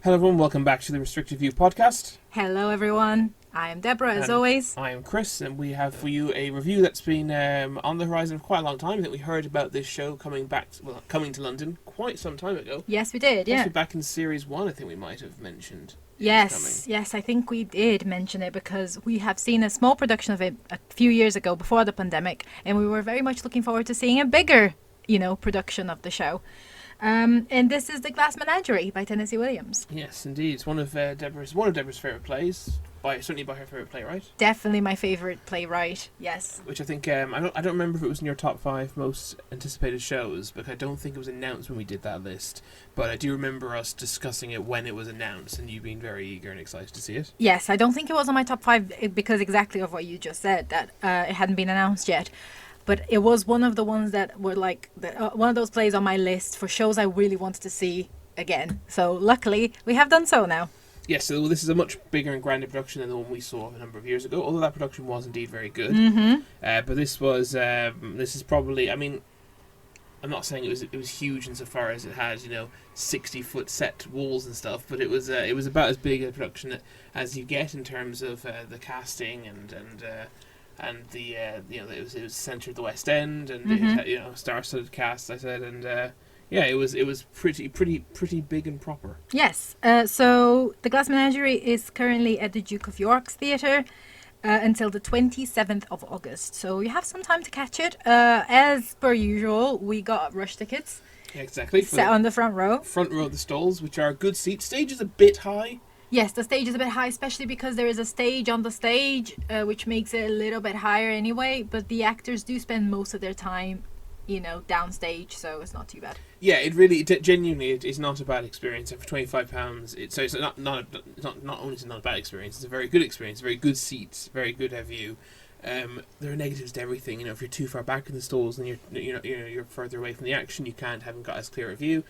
Hello everyone, welcome back to the Restricted View podcast. Hello everyone, I am Deborah as always. I am Chris, and we have for you a review that's been on the horizon for quite a long time. That we heard about this show coming to London quite some time ago. Yes, we did, yeah. Actually back in series 1, I think we might have mentioned. Yes, I think we did mention it because we have seen a small production of it a few years ago before the pandemic, and we were very much looking forward to seeing a bigger, production of the show. And this is the Glass Menagerie by Tennessee Williams. Yes, indeed. It's one of Deborah's favourite plays. Certainly by her favourite playwright. Definitely my favourite playwright, yes. Which I think, I don't remember if it was in your top 5 most anticipated shows, but I don't think it was announced when we did that list. But I do remember us discussing it when it was announced, and you being very eager and excited to see it. Yes, I don't think it was on my top 5 because exactly of what you just said, that it hadn't been announced yet. But it was one of the ones that were like one of those plays on my list for shows I really wanted to see again. So luckily, we have done so now. Yes, so this is a much bigger and grander production than the one we saw a number of years ago, although that production was indeed very good. Mm-hmm. But this is probably, I'm not saying it was huge insofar as it had 60-foot set walls and stuff, but it was about as big a production as you get in terms of the casting and the it was centered at the West End, and mm-hmm. it had, star-studded cast, I said, and it was pretty big and proper. Yes. So the Glass Menagerie is currently at the Duke of York's Theatre until the 27th of August. So you have some time to catch it. As per usual, we got rush tickets. Yeah, exactly. Set on the front row. Front row of the stalls, which are good seats. Stage is a bit high. Yes, the stage is a bit high, especially because there is a stage on the stage, which makes it a little bit higher anyway. But the actors do spend most of their time, downstage, so it's not too bad. Yeah, genuinely, it is not a bad experience. And for £25, it's not only is it not a bad experience, it's a very good experience. Very good seats, very good view. There are negatives to everything. If you're too far back in the stalls and you're further away from the action, you haven't got as clear a view.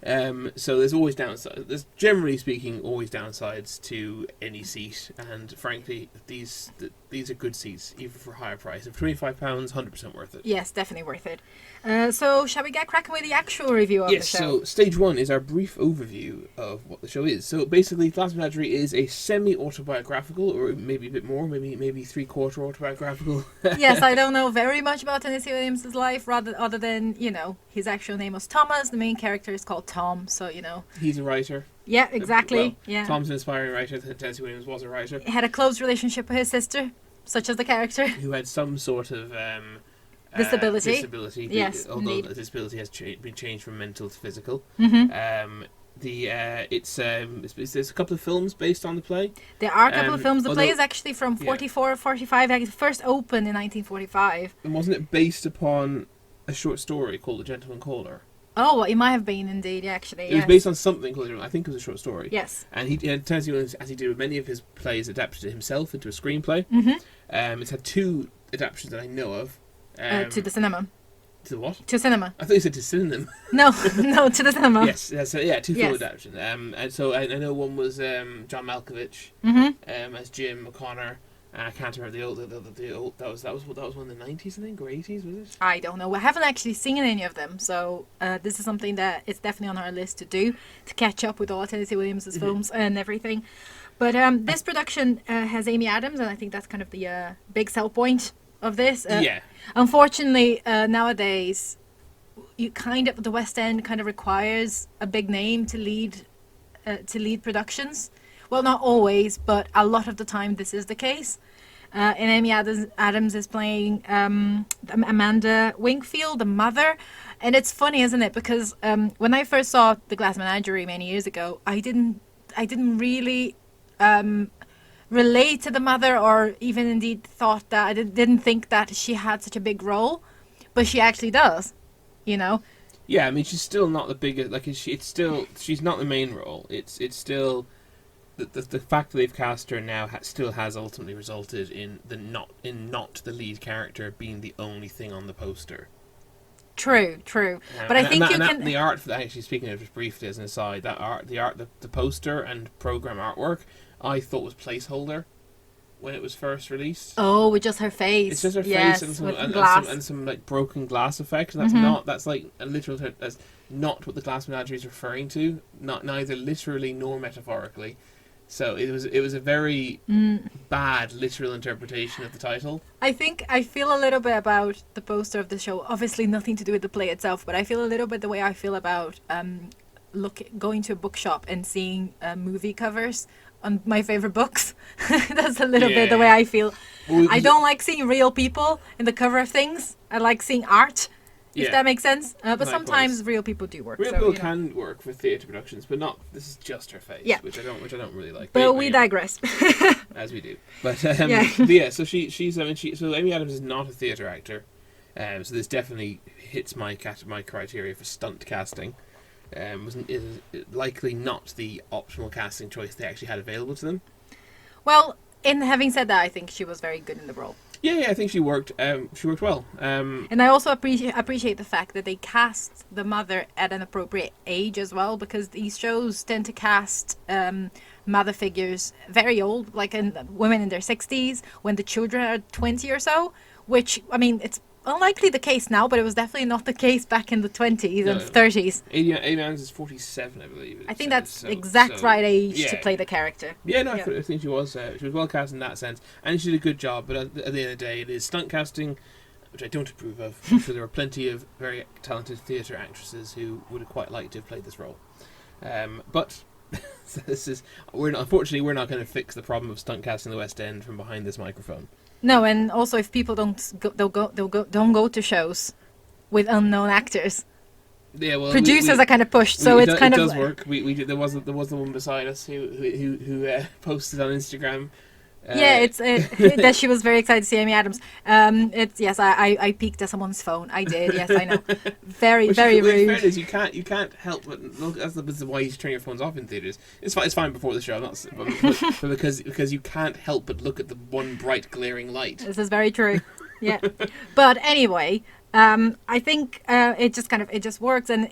So there's always downsides. There's, generally speaking, always downsides to any seat, and frankly, these are good seats, even for a higher price. Of £25, 100% worth it. Yes, definitely worth it. So shall we get cracking with the actual review of the show? Yes, so stage 1 is our brief overview of what the show is. So basically, Glass Menagerie is a semi-autobiographical, or maybe a bit more, maybe three-quarter autobiographical. Yes, I don't know very much about Tennessee Williams' life, other than, his actual name was Thomas. The main character is called Tom, so, He's a writer. Yeah, exactly. Yeah. Tom's an inspiring writer. Tennessee Williams was a writer. He had a close relationship with his sister, such as the character. Who had some sort of disability. Yes, although indeed. the disability has been changed from mental to physical. Mm-hmm. There's a couple of films based on the play. There are a couple of films. The play is actually from 44 or 45. It first opened in 1945. And wasn't it based upon a short story called The Gentleman Caller? Oh, it might have been indeed, actually. It was based on something called, I think it was a short story. Yes. And Tennessee Williams, as he did with many of his plays, adapted it himself into a screenplay. Mm-hmm. It's had 2 adaptations that I know of. To the cinema. To the what? To cinema. I thought you said to synonym. No, to the cinema. Yes, so 2 film adaptations. And so I know one was John Malkovich as Jim O'Connor. I can't remember the old. That was one in the 90s, I think, or 80s, was it? I don't know. I haven't actually seen any of them, so this is something that it's definitely on our list to do, to catch up with all Tennessee Williams' films and everything. But this production has Amy Adams, and I think that's kind of the big sell point of this. Unfortunately, nowadays, the West End kind of requires a big name to lead productions. Well, not always, but a lot of the time this is the case. And Amy Adams is playing Amanda Wingfield, the mother. And it's funny, isn't it? Because when I first saw The Glass Menagerie many years ago, I didn't really relate to the mother, or even indeed thought that I didn't think that she had such a big role, but she actually does. Yeah, I mean, she's still not the biggest. Like, she's not the main role. It's still the fact that they've cast her now still has ultimately resulted in not the lead character being the only thing on the poster. True. But I think the art, actually speaking of, just briefly as an aside, the poster and program artwork, I thought was placeholder. when it was first released. Oh, with just her face. It's just her yes, face with glass. and some like broken glass effects. And that's like a literal. That's not what the Glass Menagerie is referring to. Neither literally nor metaphorically. So it was a very bad literal interpretation of the title. I think I feel a little bit about the poster of the show. Obviously, nothing to do with the play itself, but I feel a little bit the way I feel about going to a bookshop and seeing movie covers on my favorite books. That's a little bit the way I feel. Well, I don't like seeing real people in the cover of things. I like seeing art. If that makes sense. But sometimes real people do work. Real people can work for theatre productions, but not. This is just her face, which I don't really like. But we digress. As we do. But but yeah. So so Amy Adams is not a theatre actor. So this definitely hits my criteria for stunt casting. Is likely not the optimal casting choice they actually had available to them. Well, in having said that, I think she was very good in the role. Yeah, I think she worked well. And I also appreciate the fact that they cast the mother at an appropriate age as well, because these shows tend to cast mother figures very old, like women in their 60s, when the children are 20 or so, which, I mean, it's unlikely the case now, but it was definitely not the case back in the 20s and 30s. Amy Adams is 47, I believe. I think that's exact right age to play the character. Yeah, no, I think she was well cast in that sense, and she did a good job. But at the end of the day, it is stunt casting, which I don't approve of. I'm sure there were plenty of very talented theatre actresses who would have quite liked to have played this role. But unfortunately we're not going to fix the problem of stunt casting in the West End from behind this microphone. No, and also if people don't go to shows with unknown actors. Yeah, well, producers are kind of pushed, so it does work. There was the one beside us who posted on Instagram. It's that she was very excited to see Amy Adams. I peeked at someone's phone. I did. Yes, I know. Very rude. In fairness, you can't help but look. That's why you turn your phones off in theaters. It's fine before the show, but because you can't help but look at the one bright glaring light. This is very true. Yeah, but anyway. I think it just works, and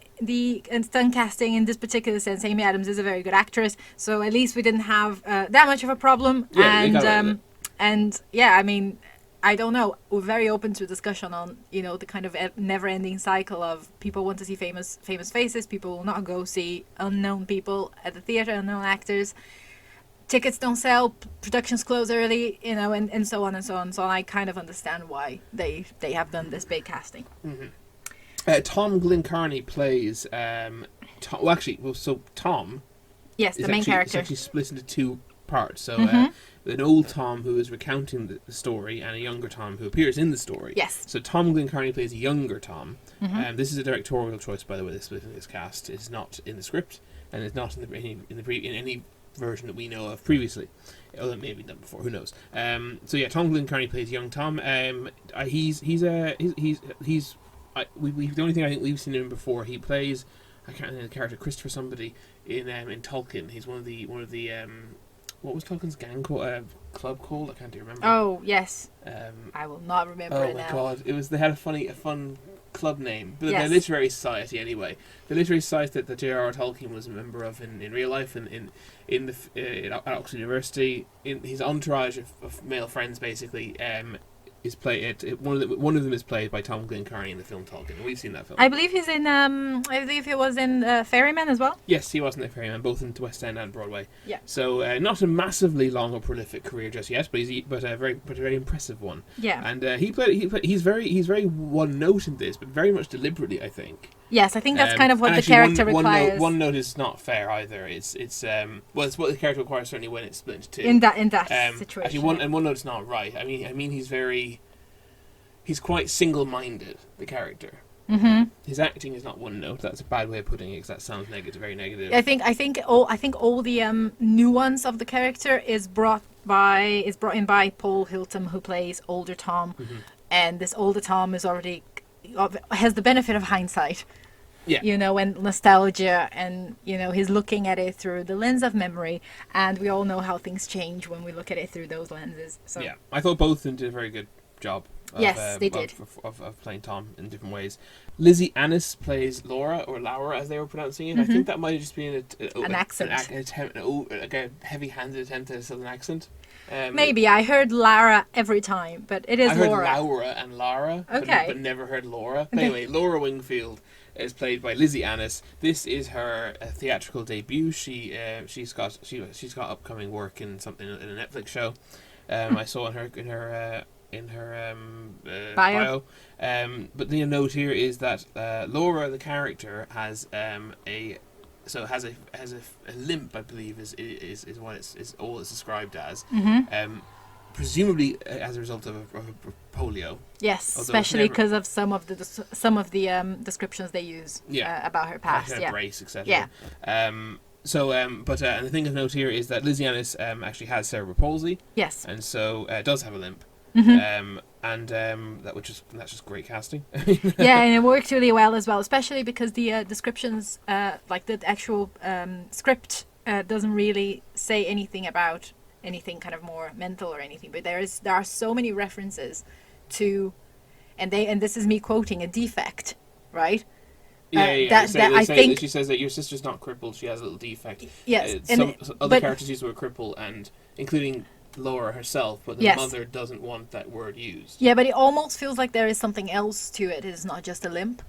stunt casting in this particular sense, Amy Adams is a very good actress, so at least we didn't have that much of a problem. I mean, I don't know. We're very open to discussion on the kind of never-ending cycle of people want to see famous faces, people will not go see unknown people at the theater, unknown actors. Tickets don't sell, productions close early, and so on and so on. So I kind of understand why they have done this big casting. Mm-hmm. Tom Glencarney plays Tom. Yes, the main character. It's actually split into two parts. So an old Tom who is recounting the story, and a younger Tom who appears in the story. Yes. So Tom Glencarney plays a younger Tom. This is a directorial choice, by the way. This split in this cast is not in the script, and it's not in any version that we know of previously, although it may have been done before. Who knows? Tom Glencarney plays young Tom. The only thing I think we've seen him before. He plays, I can't remember the character, Christopher somebody in Tolkien. He's one of the what was Tolkien's gang club called? I can't remember. Oh yes. I will not remember it now. Oh my god! They had a fun club name, but the literary society anyway. The literary society that J.R.R. Tolkien was a member of in real life and at Oxford University. In his entourage of male friends, basically, is played. One of them is played by Tom Glencarney in the film Tolkien. We've seen that film. I believe he's in. I believe he was in Ferryman as well. Yes, he was in the Ferryman, both in the West End and Broadway. Yeah. So not a massively long or prolific career just yet, but a very impressive one. Yeah. And he's very one note in this, but very much deliberately, I think. Yes, I think that's kind of what the character requires. One note is not fair either. It's what the character requires, certainly when it's split into two. In that situation. Actually, one note's not right. I mean, he's quite single-minded. The character. Mm-hmm. His acting is not one note. That's a bad way of putting it, because that sounds negative, very negative. I think all the nuance of the character is brought in by Paul Hilton, who plays older Tom, and this older Tom has the benefit of hindsight. Yeah. And nostalgia, and he's looking at it through the lens of memory, and we all know how things change when we look at it through those lenses. So yeah, I thought both of them did a very good job. Yes, they did. Of playing Tom in different ways. Lizzie Annis plays Laura, or Laura as they were pronouncing it. I think that might have just been an accent. A heavy-handed attempt at a southern accent. Maybe I heard Lara every time, but it is I heard Laura. Laura and Lara, Okay. but never heard Laura. But anyway, Laura Wingfield is played by Lizzie Annis. This is her theatrical debut. She's got upcoming work in something in a Netflix show. I saw in her bio. But the note here is that Laura, the character, has a limp, I believe, is what it's all it's described as. Presumably as a result of a polio. Yes, especially because of some of the descriptions they use about her past. Like her brace, etc. Yeah. And the thing of note here is that Lizzie Annis actually has cerebral palsy. Yes. And so does have a limp. That's just great casting. Yeah, and it worked really well as well, especially because the descriptions, like the actual script, doesn't really say anything about anything kind of more mental or anything. But there are so many references to, and this is me quoting, a defect, right? I think she says that your sister's not crippled; she has a little defect. Yes, other characters use the word cripple, and including Laura herself, but the mother doesn't want that word used. Yeah, but it almost feels like there is something else to it. It's not just a limp.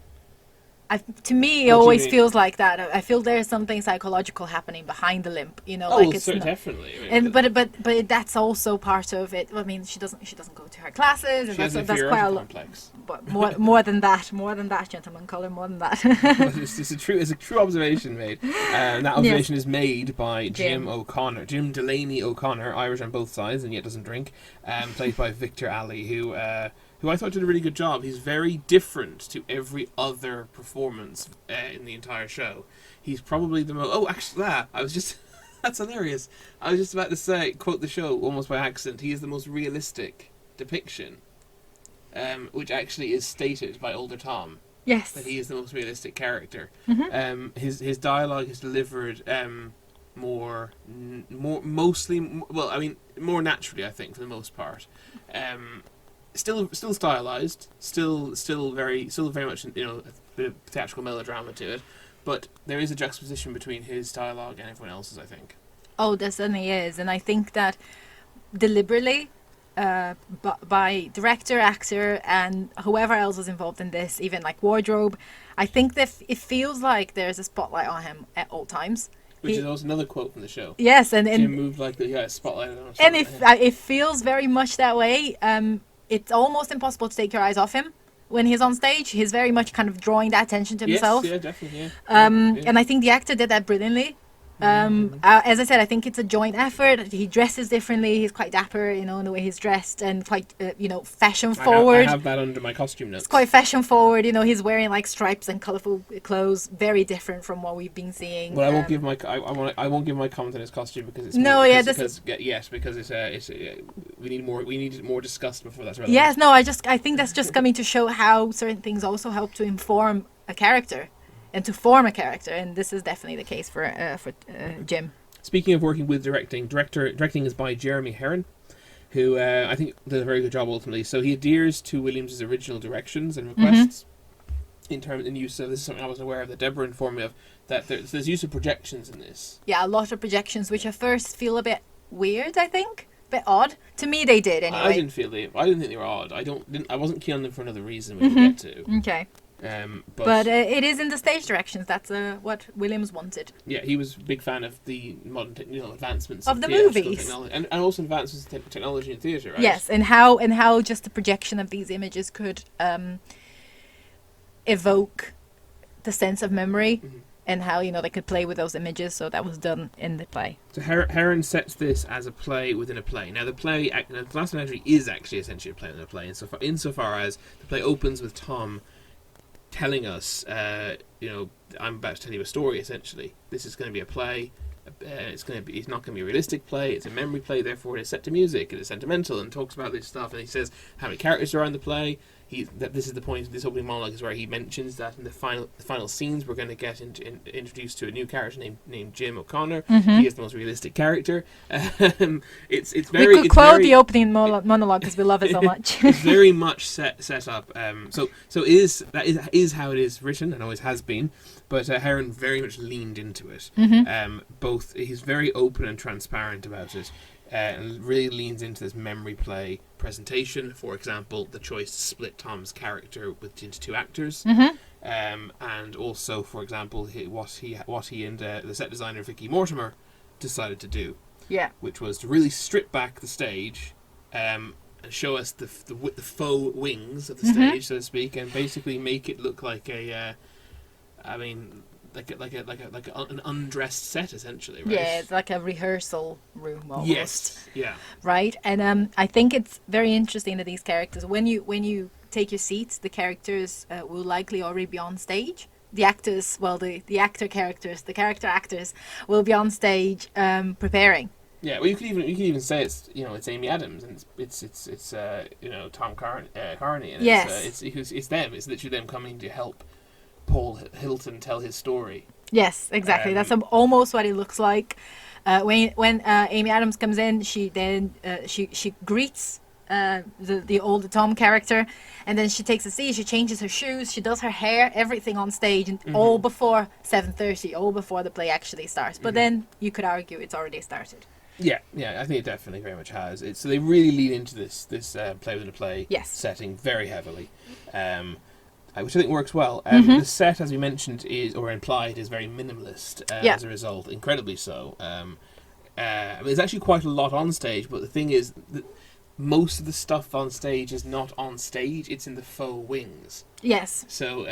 To me, it always feels like that. I feel there's something psychological happening behind the limp. Definitely. I mean, but that's also part of it. I mean, she doesn't go to her classes, and that's quite a lot. Complex. But more than that, gentlemen, Colin, more than that. It's a true observation made, and that observation is made by Jim Delaney O'Connor, Irish on both sides, and yet doesn't drink, played by Victor Ali, who I thought did a really good job. He's very different to every other performance in the entire show. He's probably the most... Oh, actually, that's hilarious. I was just about to say, quote the show almost by accident, he is the most realistic depiction, which actually is stated by older Tom. Yes. That he is the most realistic character. His dialogue is delivered more naturally, I think, for the most part. Still stylized, still very much, a bit of theatrical melodrama to it, but there is a juxtaposition between his dialogue and everyone else's, I think. Oh, there certainly is, and I think that deliberately, by director, actor, and whoever else was involved in this, even like wardrobe, I think that it feels like there's a spotlight on him at all times. Which is also another quote from the show. Yes, and Jim moved like a spotlight on him. And it feels very much that way. It's almost impossible to take your eyes off him when he's on stage. He's very much kind of drawing that attention to himself. Yes, yeah, definitely, yeah. And I think the actor did that brilliantly. As I said, I think it's a joint effort. He dresses differently. He's quite dapper, in the way he's dressed, and quite, fashion forward. I have that under my costume notes. It's quite fashion forward. He's wearing like stripes and colourful clothes, very different from what we've been seeing. Well, I won't give my comment on his costume because it's we need more discussed before that's relevant. Yes, no, I think that's just coming to show how certain things also help to inform a character. And to form a character, and this is definitely the case for Jim. Speaking of working with directing is by Jeremy Herron, who I think did a very good job ultimately. So he adheres to Williams' original directions and requests in use of this is something I wasn't aware of that Deborah informed me of, that there's use of projections in this. Yeah, a lot of projections, which at first feel a bit weird. I think a bit odd to me. They did anyway. I didn't think they were odd. I wasn't keen on them for another reason. We can get to. Okay. But it is in the stage directions. That's what Williams wanted. Yeah, he was a big fan of the modern advancements of the movies, and also advances in technology in theatre, right? Yes, and how just the projection of these images could evoke the sense of memory, and how they could play with those images. So that was done in the play. So Herron sets this as a play within a play. Now the play, Glass Menagerie, is actually essentially a play within a play, insofar as the play opens with Tom telling us, I'm about to tell you a story. Essentially, this is going to be a play. It's not going to be a realistic play. It's a memory play. Therefore, it is set to music. It is sentimental, and talks about this stuff. And he says how many characters are in the play. This is the point. This opening monologue is where he mentions that in the final scenes we're going to get introduced to a new character named Jim O'Connor. He is the most realistic character. It's very. We could quote the opening monologue because we love it so much. It's very much set up. So that is how it is written and always has been. But Herron very much leaned into it. Both he's very open and transparent about it. and really leans into this memory play presentation. For example, the choice to split Tom's character into two actors, and also, for example, what he and the set designer Vicky Mortimer decided to do, which was to really strip back the stage, and show us the faux wings of the stage, so to speak, and basically make it look like an undressed set, essentially, right? Yeah, it's like a rehearsal room almost. Yes, yeah. Right, and I think it's very interesting that these characters, when you take your seats, the characters will likely already be on stage. The actors, well, the actor characters, the character actors will be on stage preparing. Yeah, well, you could even say it's Amy Adams, and it's Tom Carney, and yes, it's them. It's literally them coming to help Paul Hilton tell his story. Yes, exactly. That's almost what it looks like. When Amy Adams comes in, she greets the older Tom character, and then she takes a seat. She changes her shoes. She does her hair, everything on stage, and all before 7:30, all before the play actually starts. But then you could argue it's already started. Yeah, I think it definitely very much has. So they really lean into this play within a play setting very heavily, which I think works well. The set, as we mentioned, or implied, is very minimalist as a result, incredibly so. There's actually quite a lot on stage, but the thing is that most of the stuff on stage is not on stage, it's in the faux wings. Yes. So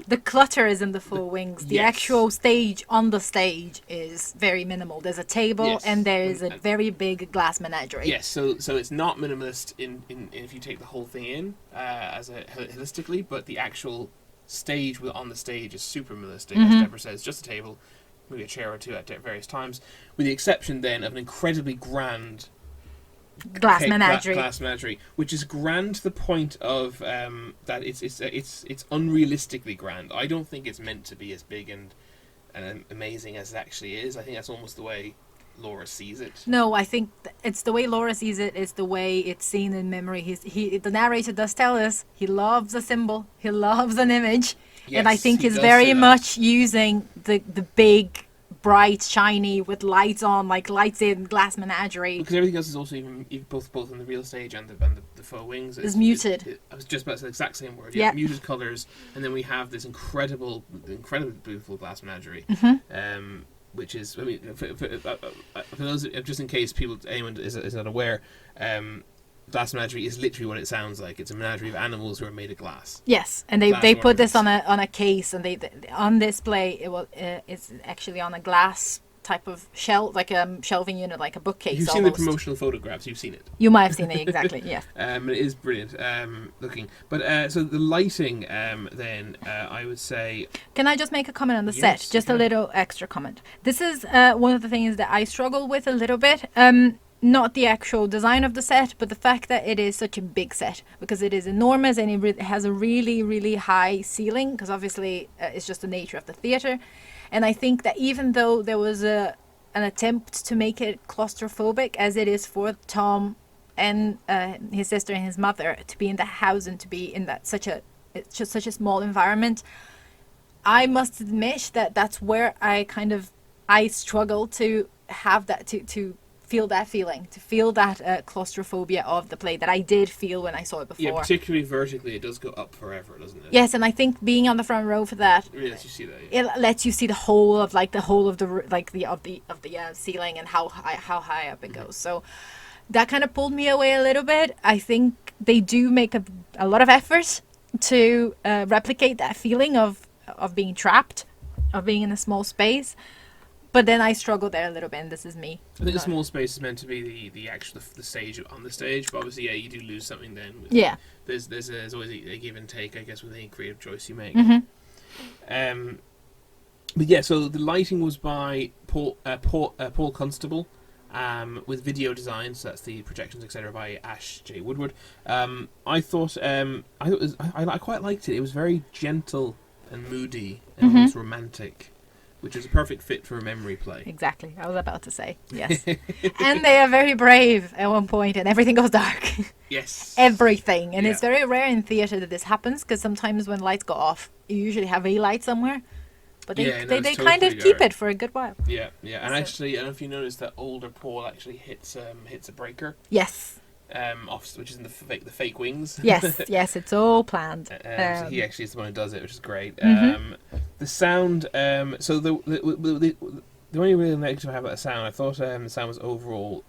the clutter is in the faux wings. The actual stage on the stage is very minimal. There's a table and there is a very big glass menagerie. Yes, so it's not minimalist in if you take the whole thing in holistically, but the actual stage on the stage is super minimalistic, as Deborah says, just a table, maybe a chair or two at various times, with the exception then of an incredibly grand Glass Menagerie, which is grand to the point of that it's unrealistically grand. I don't think it's meant to be as big and amazing as it actually is. I think that's almost the way Laura sees it. No, I think it's the way Laura sees it. It's the way it's seen in memory. The narrator does tell us he loves a symbol, he loves an image, and I think he's very much using the big, bright, shiny, with lights on, like lights in Glass Menagerie. Because everything else is also even both on the real stage and the faux wings is muted. I was just about to say the exact same word. Yeah, muted colours, and then we have this incredibly beautiful Glass Menagerie, which is, I mean, for those, just in case anyone is not aware, Glass Menagerie is literally what it sounds like. It's a menagerie of animals who are made of glass. Yes, and they put this on a case, and they on display. It's actually on a glass type of shelf, like a shelving unit, like a bookcase. You've seen the promotional photographs. You've seen it. You might have seen it, exactly. Yeah. It is brilliant looking. But so the lighting, then I would say. Can I just make a comment on the set? Just a little extra comment. This is one of the things that I struggle with a little bit. Not the actual design of the set, but the fact that it is such a big set, because it is enormous and it has a really, really high ceiling, because obviously it's just the nature of the theatre. And I think that even though there was an attempt to make it claustrophobic, as it is for Tom and his sister and his mother, to be in the house and to be in that such a small environment, I must admit that that's where I struggle to have that to feel that feeling, to feel that claustrophobia of the play that I did feel when I saw it before. Yeah, particularly vertically, it does go up forever, doesn't it? Yes, and I think being on the front row for that, it lets you see that. Yeah. It lets you see the whole of the ceiling and how high up it goes. So that kind of pulled me away a little bit. I think they do make a lot of effort to replicate that feeling of being trapped, of being in a small space. But then I struggle there a little bit, and this is me. I think the small space is meant to be the actual the stage on the stage, but obviously, you do lose something then. There's always a give and take, I guess, with any creative choice you make. But yeah, so the lighting was by Paul Constable, with video design. So that's the projections, etc., by Ash J. Woodward. I quite liked it. It was very gentle and moody and almost romantic, which is a perfect fit for a memory play. Exactly. I was about to say, yes. And they are very brave at one point, and everything goes dark. Yes. Everything. And it's very rare in theatre that this happens, because sometimes when lights go off, you usually have a light somewhere. But Yeah, they, no, they it's kind of totally keep there. it for a good while. Yeah, yeah, and So- actually, I don't know if you noticed that older Paul actually hits a breaker, Yes. off, which is in the fake wings. Yes, yes, it's all planned. So he actually is the one who does it, which is great. Mhm. The sound, so the only real negative I have about the sound, I thought the sound was overall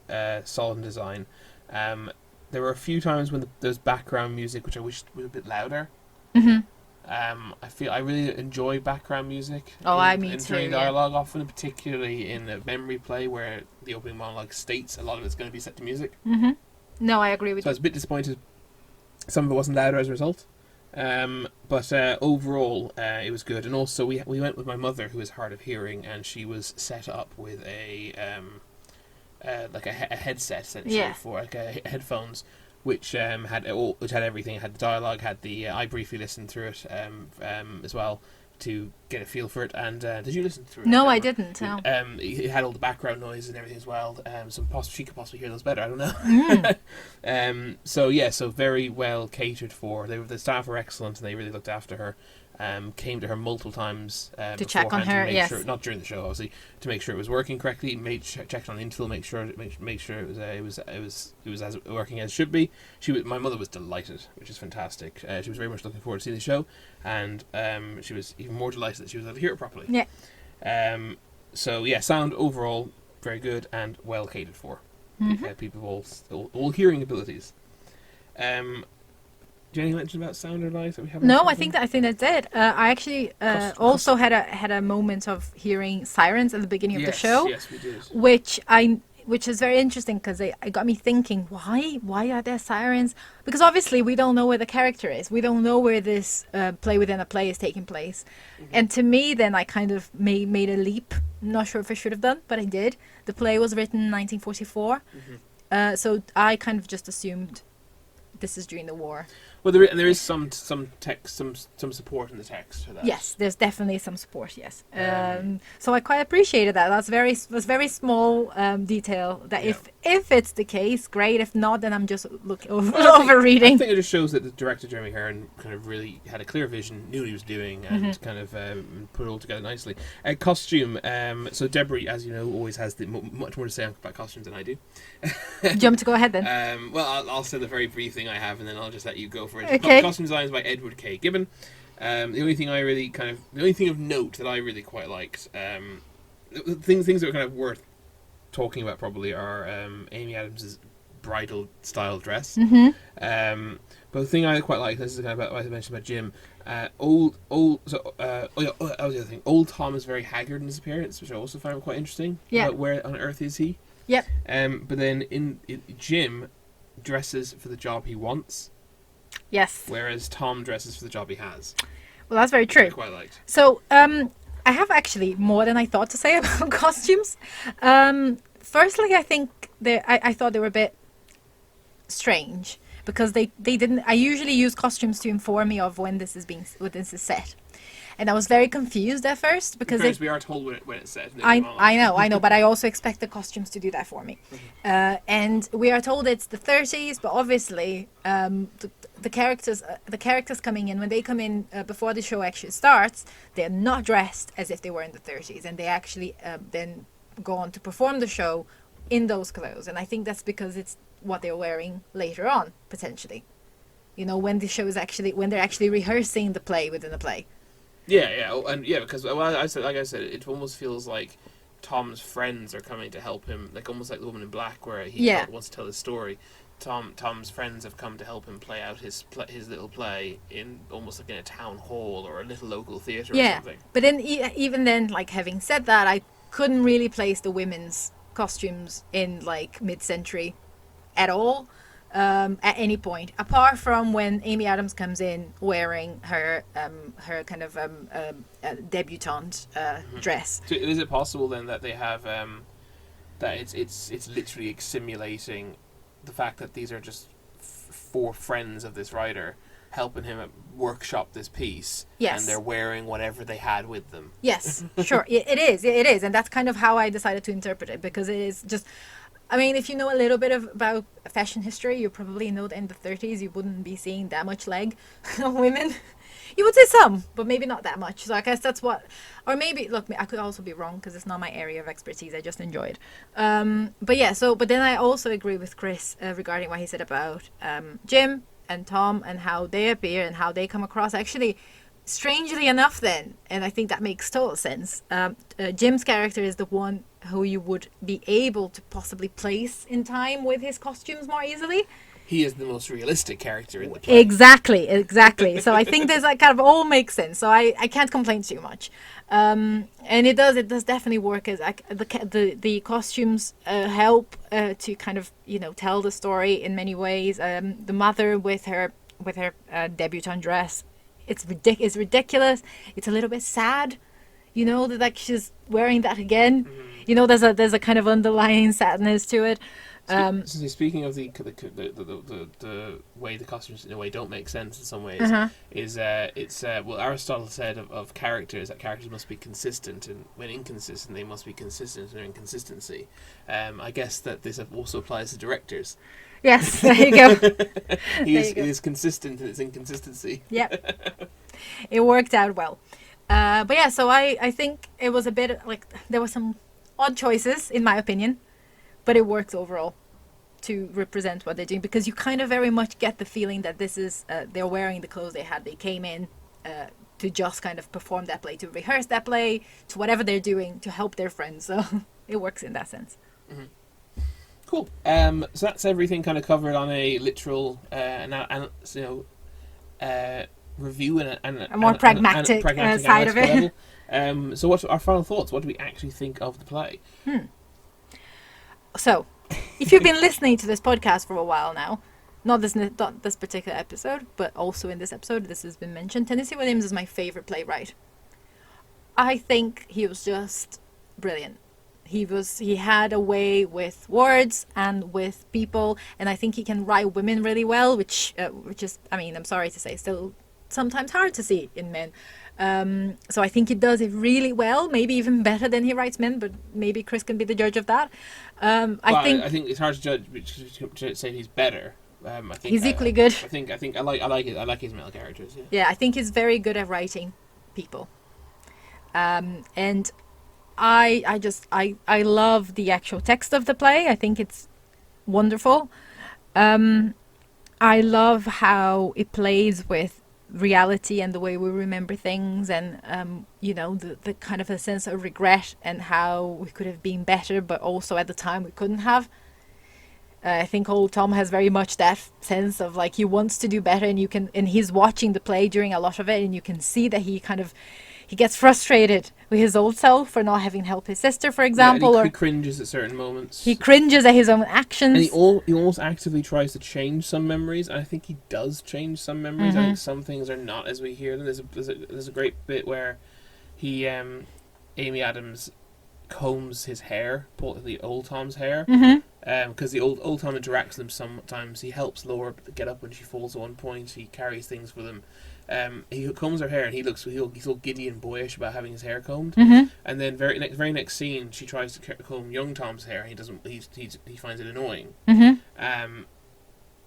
solid in design. There were a few times when there's background music which I wished was a bit louder. Mhm. I really enjoy background music. Me in too. during Yeah. dialogue, often, particularly in a memory play where the opening monologue states a lot of it's going to be set to music. Mhm. No, I agree with So I you. was a bit disappointed some of it wasn't louder as a result. But overall, it was good. And also, we went with my mother, who is hard of hearing, and she was set up with a headset essentially Yeah. for headphones, which had everything. It had the dialogue, had the I briefly listened through it as well to get a feel for it. And did you listen through it? No, I Deborah? didn't. No. It had all the background noise and everything as well. She could possibly hear those better. I don't know. So very well catered for. The staff were excellent and they really looked after her. Came to her multiple times To check on beforehand her, to make yes. sure, not during the show obviously, to make sure it was working correctly. Checked on the interval, make sure it was as working as it should be. My mother was delighted, which is fantastic. She was very much looking forward to seeing the show, and she was even more delighted that she was able to hear it properly. Yeah. So yeah, sound overall very good and well catered for. People of all hearing abilities. Do you have any mention about sound or light that we haven't? No, I think that's it. I actually also had a moment of hearing sirens at the beginning of the show, Yes, we did. which is very interesting because it got me thinking, why are there sirens? Because obviously we don't know where the character is. We don't know where this play within a play is taking place. And to me, then I kind of made a leap. Not sure if I should have done, but I did. The play was written in 1944, so I kind of just assumed this is during the war. Well, there is some text, some support in the text for that. Yes, there's definitely some support. Yes, so I quite appreciated that. That's very small detail. That if it's the case, great. If not, then I'm just over reading. I think it just shows that the director Jeremy Heron kind of really had a clear vision, knew what he was doing, and kind of put it all together nicely. Costume. So Deborah, as you know, always has much more to say about costumes than I do. Do you want me to go ahead then? Well, I'll say the very brief thing I have, and then I'll just let you go for it. Okay. Costume designs by Edward K. Gibbon. The only thing of note that I really quite liked, things that are kind of worth talking about probably are Amy Adams' bridal style dress. But the thing I quite like, this is kind of about what I mentioned about Jim. That was the other thing. Old Tom is very haggard in his appearance, which I also found quite interesting. Yeah. About where on earth is he? Yep. But then Jim dresses for the job he wants, Yes. whereas Tom dresses for the job he has. Well, that's very I true. quite liked. So, I have actually more than I thought to say about costumes. Firstly, I think I thought they were a bit strange because they didn't. I usually use costumes to inform me of when this is set, and I was very confused at first because we are told when it's set. I know, but I also expect the costumes to do that for me. And we are told it's the 30s, but obviously the characters coming in, when they come in before the show actually starts, they're not dressed as if they were in the 30s, and they actually then go on to perform the show in those clothes. And I think that's because it's what they're wearing later on, potentially. You know, when they're actually rehearsing the play within the play. Because like I said, it almost feels like Tom's friends are coming to help him, like almost like The Woman in Black, where he wants to tell his story. Tom's friends have come to help him play out his little play in almost like in a town hall or a little local theatre or something. But then even then, like, having said that, I couldn't really place the women's costumes in like mid-century at all. At any point, apart from when Amy Adams comes in wearing her kind of debutante dress. So is it possible then that they have that it's literally simulating the fact that these are just four friends of this writer helping him workshop this piece, Yes. and they're wearing whatever they had with them? Yes, sure, it is, and that's kind of how I decided to interpret it, because it is just. I mean, if you know a little bit about fashion history, you probably know that in the 30s you wouldn't be seeing that much leg of women. You would say some, but maybe not that much. So I guess that's what, or maybe, look, I could also be wrong because it's not my area of expertise. I just enjoy it. But yeah, but then I also agree with Chris regarding what he said about Jim and Tom and how they appear and how they come across. Actually, strangely enough then, and I think that makes total sense, Jim's character is the one who you would be able to possibly place in time with his costumes more easily. He is the most realistic character in the play. Exactly. So I think there's like kind of all makes sense. So I can't complain too much. And it does definitely work as the costumes help to kind of, tell the story in many ways. The mother with her debutante dress, it's ridiculous. It's a little bit sad, that like she's wearing that again. Mm-hmm. There's a kind of underlying sadness to it. Speaking of the way the costumes in a way don't make sense in some ways, well, Aristotle said of characters that characters must be consistent, and when inconsistent they must be consistent in their inconsistency. I guess that this also applies to directors. Yes, there you go. He is consistent in its inconsistency. Yep. It worked out well. But yeah, so I think it was a bit like there were some odd choices in my opinion. But it works overall to represent what they're doing, because you kind of very much get the feeling that this is they're wearing the clothes they had. They came in to just kind of perform that play, to rehearse that play, to whatever they're doing to help their friends. So it works in that sense. Mm-hmm. Cool. So that's everything kind of covered on a literal review and a more pragmatic side of it. Level. So what's our final thoughts? What do we actually think of the play? So, if you've been listening to this podcast for a while now, not this particular episode, but also in this episode, this has been mentioned, Tennessee Williams is my favorite playwright. I think he was just brilliant. He had a way with words and with people, and I think he can write women really well, which is, I mean, I'm sorry to say, still sometimes hard to see in men. So I think he does it really well, maybe even better than he writes men, but maybe Chris can be the judge of that. I think it's hard to judge to say he's better. I think he's equally good. I like his male characters. Yeah, I think he's very good at writing people. And I love the actual text of the play. I think it's wonderful. I love how it plays with reality and the way we remember things, and the kind of a sense of regret and how we could have been better, but also at the time we couldn't have. I think old Tom has very much that sense of like he wants to do better, and he's watching the play during a lot of it, and you can see that he gets frustrated with his old self for not having helped his sister, for example. He cringes at certain moments. He cringes at his own actions. And he almost actively tries to change some memories. And I think he does change some memories. Mm-hmm. I think some things are not as we hear them. There's a great bit where he, Amy Adams, combs his hair, the old Tom's hair. Mm-hmm. Because the old Tom interacts with them sometimes. He helps Laura get up when she falls at one point. He carries things for them. He combs her hair, and he's all giddy and boyish about having his hair combed. Mm-hmm. And then very next scene, she tries to comb young Tom's hair. And he finds it annoying. Mm-hmm.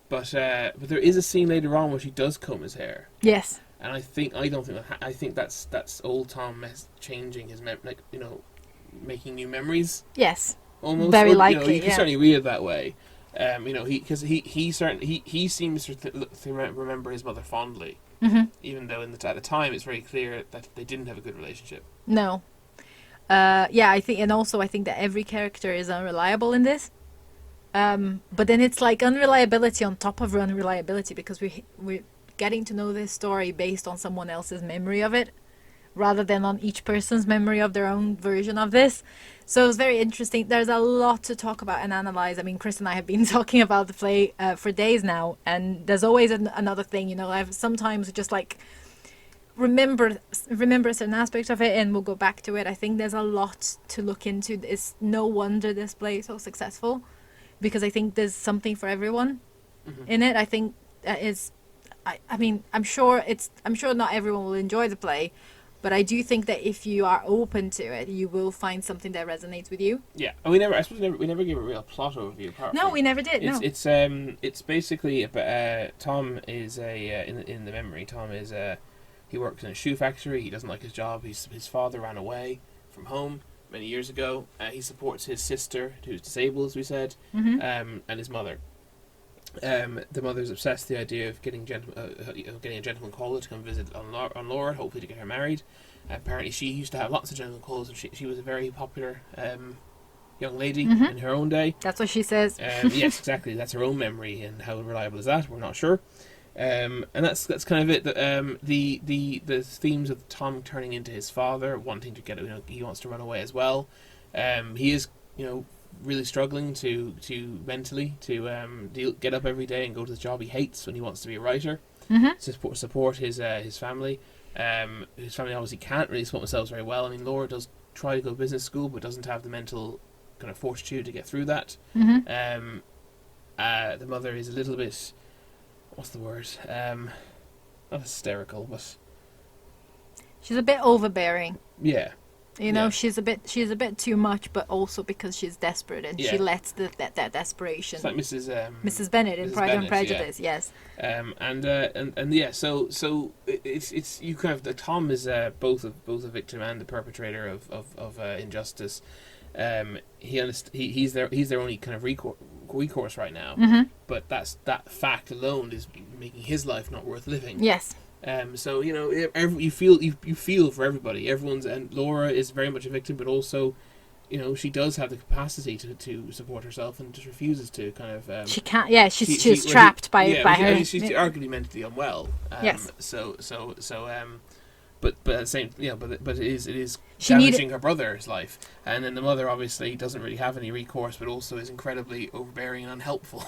But there is a scene later on where she does comb his hair. Yes. And I think that's old Tom changing his making new memories. Yes. Almost very likely. You can certainly read it that way. He seems to remember his mother fondly. Mm-hmm. Even though at the time it's very clear that they didn't have a good relationship. No. I think that every character is unreliable in this. But then it's like unreliability on top of unreliability, because we're getting to know this story based on someone else's memory of it, rather than on each person's memory of their own version of this. So it's very interesting. There's a lot to talk about and analyze. I mean, Chris and I have been talking about the play for days now, and there's always another thing. I've sometimes just like remember a certain aspect of it, and we'll go back to it. I think there's a lot to look into. It's no wonder this play is so successful, because I think there's something for everyone in it. I think that is. I mean, I'm sure not everyone will enjoy the play, But I do think that if you are open to it, you will find something that resonates with you. Yeah, and we never gave a real plot overview. No, we never did. It's basically about Tom is in the memory. Tom is he works in a shoe factory. He doesn't like his job. His father ran away from home many years ago. He supports his sister, who's disabled, as we said, and his mother. The mother's obsessed with the idea of getting a gentleman caller to come visit on Laura, hopefully to get her married. Apparently, she used to have lots of gentleman callers, and she was a very popular young lady in her own day. That's what she says. Yes, exactly. That's her own memory, and how reliable is that? We're not sure. And that's kind of it. The themes of Tom turning into his father, wanting to get, he wants to run away as well. He is, really struggling to mentally to get up every day and go to the job he hates when he wants to be a writer. To support his family. His family obviously can't really support themselves very well. I mean, Laura does try to go to business school, but doesn't have the mental kind of fortitude to get through that. The mother is a little bit, what's the word? Not hysterical, but she's a bit overbearing. Yeah. She's a bit too much, but also because she's desperate and she lets that desperation. It's like Mrs. Bennett in Pride and Prejudice, yes. So it's you kind of Tom is both a victim and the perpetrator of injustice. He's their only kind of recourse right now. But that fact alone is making his life not worth living. Yes. So you feel for everybody. And Laura is very much a victim, but also, she does have the capacity to support herself and just refuses to kind of. She can't. Yeah, she's trapped by her. She's arguably mentally unwell. Yes. But at the same, but it is damaging her brother's life, and then the mother obviously doesn't really have any recourse, but also is incredibly overbearing and unhelpful.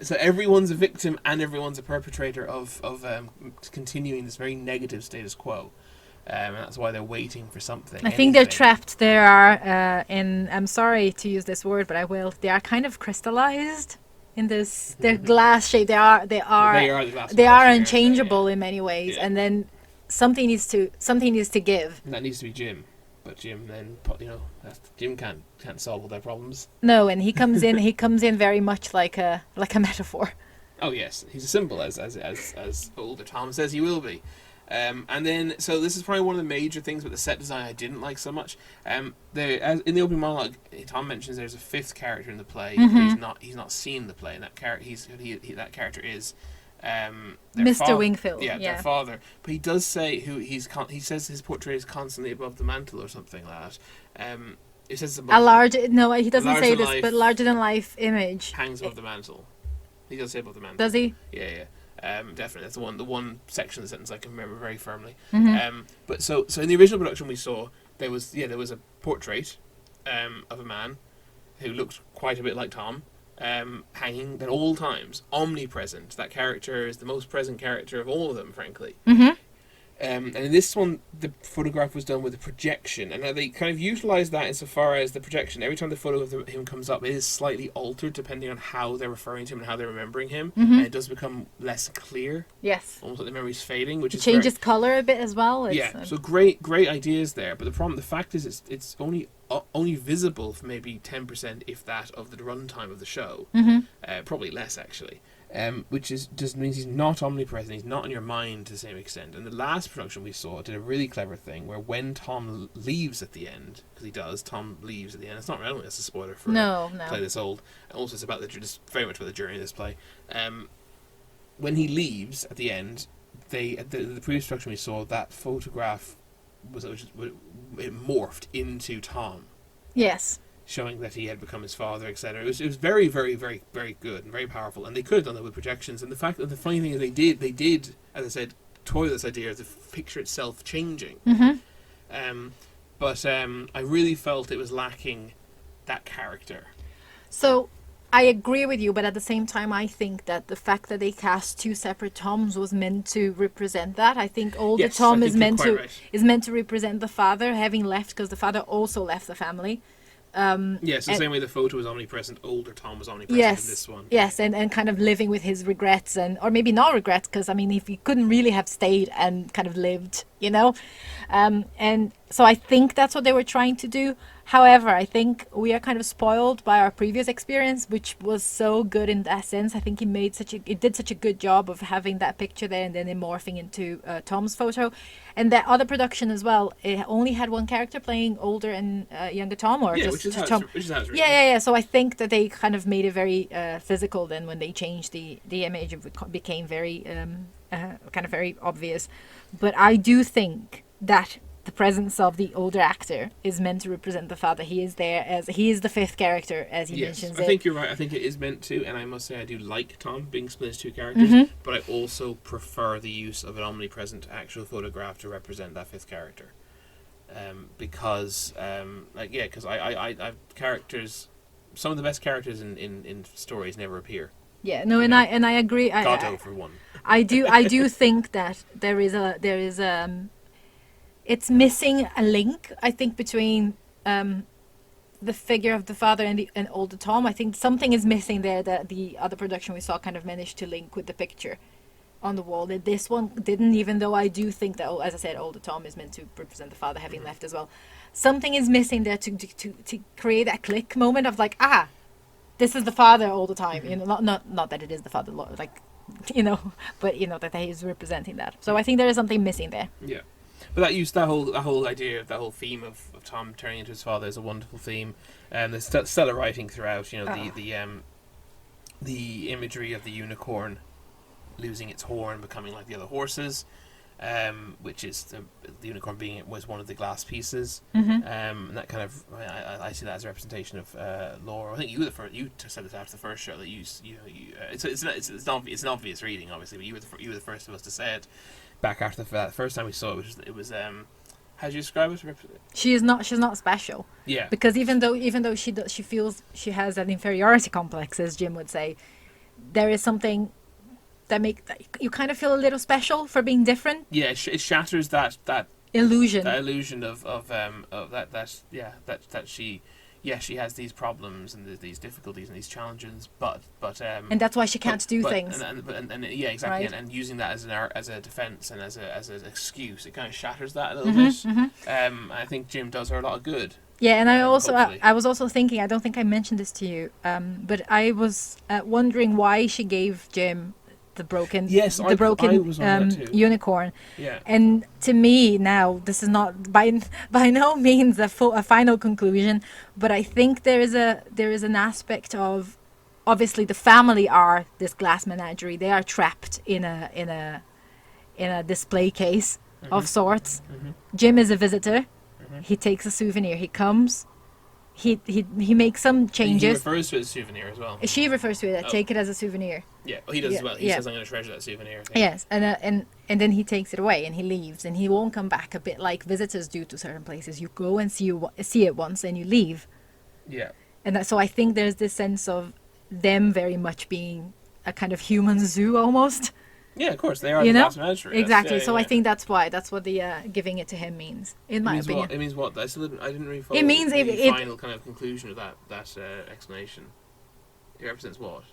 So everyone's a victim and everyone's a perpetrator of continuing this very negative status quo, and that's why they're waiting for something. I think they're trapped. They are I'm sorry to use this word, but I will. They are kind of crystallized in this. They're glass shaped. They are unchangeable in many ways, and then something needs to give. And that needs to be Jim. But Jim then, Jim can't solve all their problems. No, and he comes in. He comes in very much like a metaphor. Oh yes, he's a symbol, as older Tom says he will be. And then, so this is probably one of the major things with the set design I didn't like so much. In the opening monologue, Tom mentions there's a fifth character in the play. He's not seen the play, and that character is. Mr. Wingfield. Yeah, their father. But he does say he says his portrait is constantly above the mantle or something like that. It says he doesn't say this, but larger than life image hangs above the mantle. He does say above the mantle. Does he? Yeah. Definitely. That's the one section of the sentence I can remember very firmly. But so in the original production we saw there was a portrait of a man who looked quite a bit like Tom. Hanging at all times, omnipresent. That character is the most present character of all of them, frankly. And in this one, the photograph was done with a projection, and they kind of utilised that insofar as the projection. Every time the photo of him comes up, it is slightly altered depending on how they're referring to him and how they're remembering him, and it does become less clear. Yes, almost like the memory's fading, which changes colour a bit as well. So great ideas there. But the fact is, it's only visible for maybe 10%, if that, of the runtime of the show. Probably less actually. Which just means he's not omnipresent. He's not in your mind to the same extent. And the last production we saw did a really clever thing where when Tom leaves at the end, because Tom leaves at the end. It's not really that's a spoiler for a play this old. And also, it's about just very much about the journey of this play. When he leaves at the end, the previous production we saw, that photograph it morphed into Tom. Yes. Showing that he had become his father, etc. It was very, very, very, very good and very powerful, and they could have done that with projections. And the fact that the funny thing is they did, as I said, toy with this idea of the picture itself changing. But I really felt it was lacking that character. So I agree with you, but at the same time, I think that the fact that they cast two separate Toms was meant to represent that. I think older Tom is meant to represent the father having left, because the father also left the family. Yes, the same way the photo was omnipresent, older Tom was omnipresent in this one. Yes, and kind of living with his regrets, or maybe not regrets, because I mean, if he couldn't really have stayed and kind of lived, and so I think that's what they were trying to do. However, I think we are kind of spoiled by our previous experience, which was so good in that sense. I think he did such a good job of having that picture there and then it morphing into Tom's photo, and that other production as well. It only had one character playing older and younger Tom, or just which is Tom. Which is how it's written. Yeah. So I think that they kind of made it very physical. Then when they changed the image, it became very kind of very obvious. But I do think that the presence of the older actor is meant to represent the father. He is there as he is the fifth character, as he mentions. I think you're right. I think it is meant to, and I must say I do like Tom being split into two characters, but I also prefer the use of an omnipresent actual photograph to represent that fifth character, because I characters, some of the best characters in stories never appear. Yeah, no, and I agree. Godot for one. I do think that there is it's missing a link, I think, between the figure of the father and older Tom. I think something is missing there that the other production we saw kind of managed to link with the picture on the wall. That this one didn't, even though I do think that, as I said, older Tom is meant to represent the father having left as well. Something is missing there to create that click moment of like, this is the father all the time. Not that it is the father, like, but that he is representing that. So I think there is something missing there. Yeah. But that whole idea, that whole theme of Tom turning into his father is a wonderful theme, and there's stellar writing throughout. The imagery of the unicorn losing its horn, becoming like the other horses, which is the unicorn was one of the glass pieces, and that kind of I see that as a representation of lore. I think you said this after the first show that it's an obvious reading, obviously, but you were the first of us to say it. Back after the first time we saw it, it was how do you describe it? She's not special. Yeah. Because even though she feels she has an inferiority complex, as Jim would say, there is something that you kind of feel a little special for being different. Yeah, it shatters that illusion. That illusion of that she has these problems and these difficulties and these challenges, but and that's why she can't do things. And yeah, exactly. Right? And using that as a defense and as an excuse, it kind of shatters that a little bit. I think Jim does her a lot of good. Yeah, and I was also thinking, I don't think I mentioned this to you, but I was wondering why she gave Jim the broken unicorn. Yeah. And to me now, this is not by no means a final conclusion, but I think there is an aspect of, obviously the family are this glass menagerie. They are trapped in a display case of sorts. Jim is a visitor. He takes a souvenir. He comes. He makes some changes. He refers to it as a souvenir as well. She refers to it. Take it as a souvenir. Yeah, he does as well. He says, "I'm going to treasure that souvenir." Yes, and then he takes it away and he leaves and he won't come back. A bit like visitors do to certain places. You go and see it once and you leave. Yeah. And so I think there's this sense of them very much being a kind of human zoo almost. Yeah, of course they are. The Glass Menagerie. Exactly. So I think that's what the giving it to him means, in my opinion. It means what? I didn't really follow. It means the final kind of conclusion of that explanation. It represents what?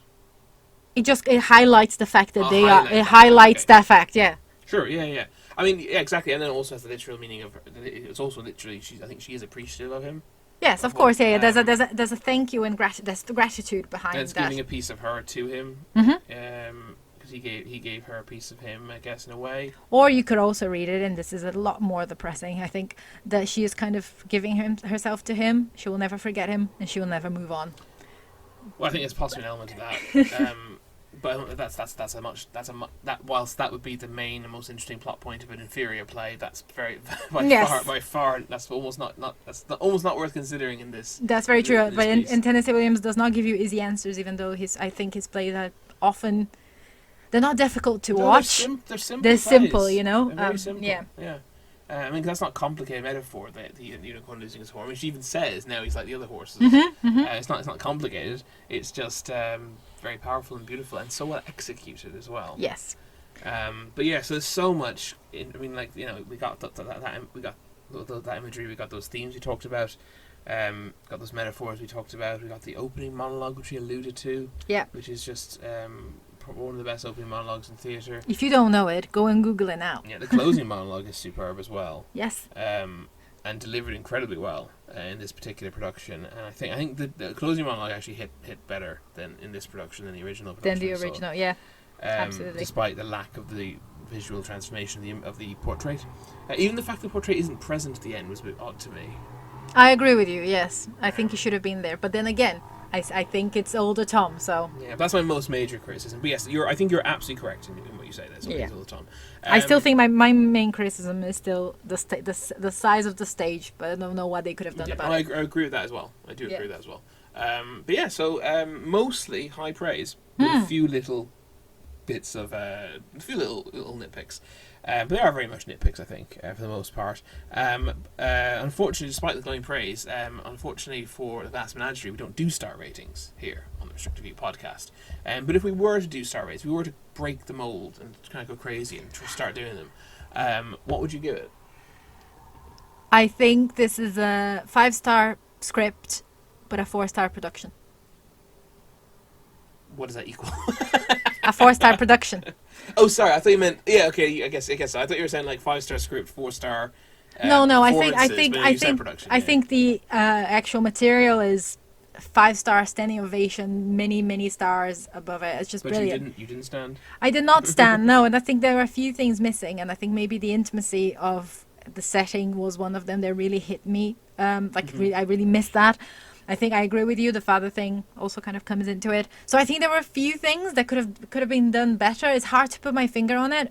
It highlights the fact that they are. It highlights that fact. Yeah. Sure. Yeah. I mean, yeah, exactly. And then it also has the literal meaning of. It's also literally. I think she is appreciative of him. Yes, of course. Yeah. There's a thank you and there's the gratitude behind that. And it's giving a piece of her to him. He gave her a piece of him, I guess, in a way. Or you could also read it, and this is a lot more depressing, I think, that she is kind of giving herself to him. She will never forget him, and she will never move on. Well, I think there's possibly an element of that. But whilst that would be the main and most interesting plot point of an inferior play, that's by far that's almost not worth considering in this. That's very true. But in Tennessee Williams does not give you easy answers, even though I think his plays are often. They're not difficult to watch. They're simple. They're simple, They're very simple. Yeah. I mean, that's not a complicated metaphor. The unicorn losing his horn. I mean, she even says now he's like the other horses. It's not complicated. It's just very powerful and beautiful, and so well executed as well. Yes. But yeah, so there's so much. We got that imagery. We got those themes we talked about. Got those metaphors we talked about. We got the opening monologue, which we alluded to. Yeah. Which is just one of the best opening monologues in theatre. If you don't know it, go and Google it now. Yeah, the closing monologue is superb as well. Yes. And delivered incredibly well in this particular production. And I think the closing monologue actually hit better than in this production than the original production. Than the original, yeah. Absolutely. Despite the lack of the visual transformation of the portrait. Even the fact the portrait isn't present at the end was a bit odd to me. I agree with you, yes. I think he should have been there. But then again, I think it's older Tom, so... Yeah, that's my most major criticism. But yes, I think you're absolutely correct in what you say there. So yeah. Older Tom. I still think my main criticism is still the size of the stage, but I don't know what they could have done about it. I agree with that as well. I do agree with that as well. But yeah, so mostly high praise. With a few little bits of... a few little nitpicks. But they are very much nitpicks, I think, for the most part. Unfortunately, despite the glowing praise, unfortunately for the Glass Menagerie, we don't do star ratings here on the Restricted View podcast. But if we were to do star ratings, we were to break the mold and kind of go crazy and start doing them, what would you give it? I think this is a 5-star script, but a 4-star production. What does that equal? A 4-star production. Oh, sorry. I thought you meant okay. I guess so. I thought you were saying like 5-star script, 4-star. No. I think the actual material is 5-star standing ovation, many stars above it. It's just brilliant. You didn't stand. I did not stand. No, and I think there were a few things missing, and I think maybe the intimacy of the setting was one of them that really hit me. I really missed that. I think I agree with you. The father thing also kind of comes into it. So I think there were a few things that could have been done better. It's hard to put my finger on it.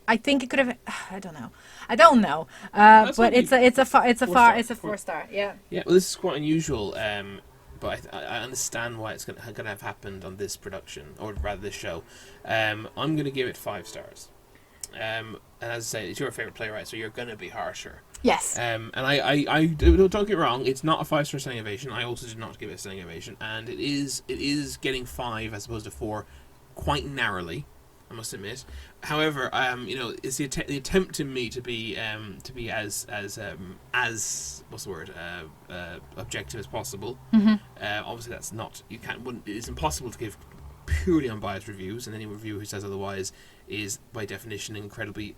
I think it could have. I don't know. But it's a 4-star. Yeah. Yeah. Well, this is quite unusual. But I understand why it's going to have happened on this production, or rather this show. I'm going to give it 5 stars. And as I say, it's your favorite playwright, so you're going to be harsher. Yes. And I don't get me wrong, it's not a 5-star standing ovation. I also did not give it a standing ovation, and it is getting 5 as opposed to 4, quite narrowly, I must admit. However, it's the attempt in me to be as what's the word, objective as possible. Mm-hmm. Obviously, that's not it's impossible to give purely unbiased reviews, and any reviewer who says otherwise is by definition incredibly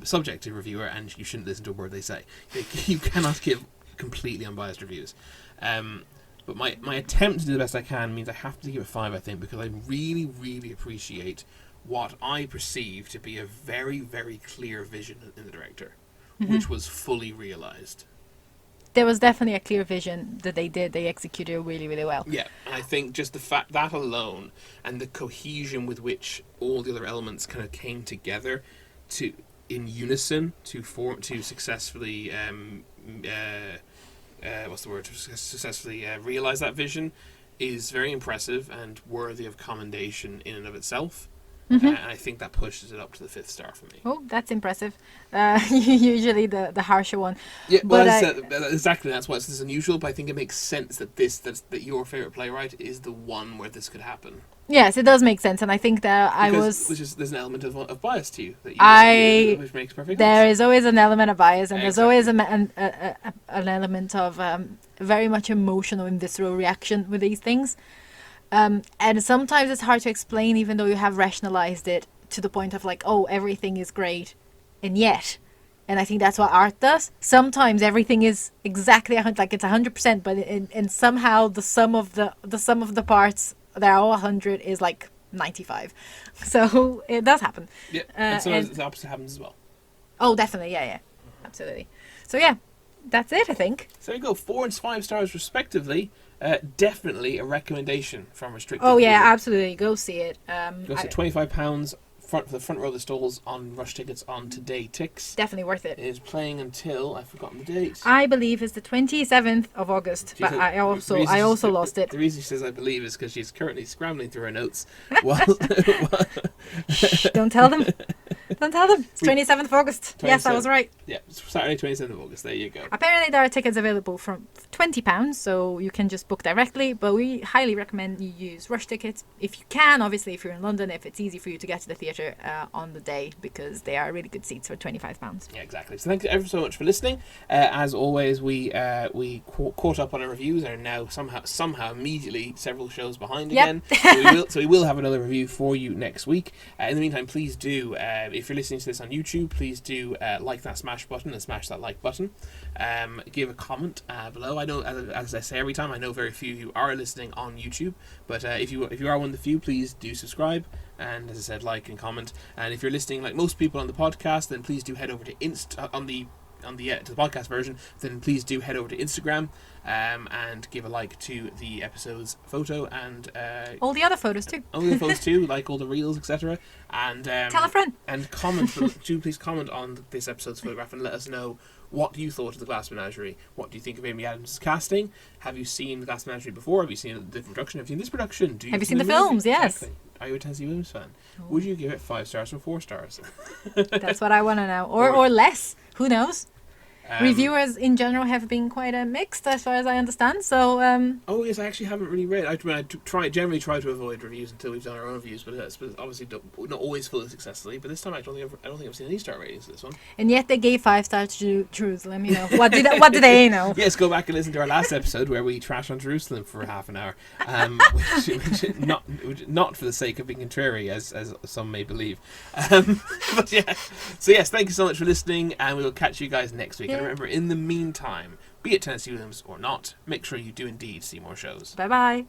subjective reviewer, and you shouldn't listen to a word they say. You cannot give completely unbiased reviews. But my attempt to do the best I can means I have to give it 5, I think, because I really, really appreciate what I perceive to be a very, very clear vision in the director, which was fully realised. There was definitely a clear vision that they executed really, really well. Yeah, and I think just the fact that alone and the cohesion with which all the other elements kind of came together in unison to successfully successfully realize that vision is very impressive and worthy of commendation in and of itself. And I think that pushes it up to the 5th star for me. Oh, that's impressive. Usually the harsher one. Yeah, well, exactly. That's why it's this unusual. But I think it makes sense that that your favorite playwright is the one where this could happen. Yes, it does make sense, and I think that there's an element of bias to you that which makes perfect sense. There is always an element of bias, and there's always an element of very much emotional and visceral reaction with these things. And sometimes it's hard to explain, even though you have rationalized it to the point of like, oh, everything is great, and yet, and I think that's what art does. Sometimes everything is exactly like it's 100%, but and somehow the sum of the parts that are all 100 is like 95. So it does happen. Yeah, and sometimes the opposite happens as well. Oh, definitely, yeah, absolutely. So yeah, that's it, I think. So there you go, 4 and 5 stars respectively. Definitely a recommendation from Restricted. Oh yeah, absolutely. Go see it. Go see £25 for the front row of the stalls on Rush tickets on Today Tix. Definitely worth it. It is playing until I've forgotten the date. I believe it's the 27th of August, but I also lost it. The reason she says I believe is because she's currently scrambling through her notes. Shh, don't tell them. Don't tell them. It's 27th of August. Yes, I was right. Yeah, Saturday 27th of August. There you go. Apparently there are tickets available from £20, so you can just book directly, but we highly recommend you use rush tickets if you can, obviously if you're in London, if it's easy for you to get to the theatre on the day, because they are really good seats for £25. Yeah, exactly. So thank you ever so much for listening. As always, we caught up on our reviews and are now somehow immediately several shows behind again. So we will have another review for you next week. In the meantime, please do, if you're listening to this on YouTube, please do like that smash button and smash that like button. Give a comment below. I know, as I say every time, I know very few of you are listening on YouTube, but if you are one of the few, please do subscribe. And as I said, like and comment. And if you're listening, like most people on the podcast, then please do head over to to the podcast version. Then please do head over to Instagram and give a like to the episode's photo and all the other photos too. All the photos too, like all the reels, etc. And tell a friend. And comment. Do please comment on this episode's photograph and let us know what you thought of the Glass Menagerie. What do you think of Amy Adams' casting? Have you seen the Glass Menagerie before? Have you seen a different production? Have you seen this production? Have you seen the films? Yes. Exactly. Are you a Tennessee Williams fan? Oh. Would you give it 5 stars or 4 stars? That's what I want to know. Or less. Who knows? Reviewers in general have been quite mixed as far as I understand. So. Oh yes, I actually haven't really read. Generally try to avoid reviews until we've done our own reviews, but obviously not always fully successfully. But this time I don't think I've seen any star ratings for this one. And yet they gave 5 stars to Jerusalem. You know what do they know? Yes, go back and listen to our last episode where we trash on Jerusalem for half an hour, which not for the sake of being contrary, as some may believe. But yeah, so yes, thank you so much for listening, and we will catch you guys next week. And remember, in the meantime, be it Tennessee Williams or not, make sure you do indeed see more shows. Bye bye.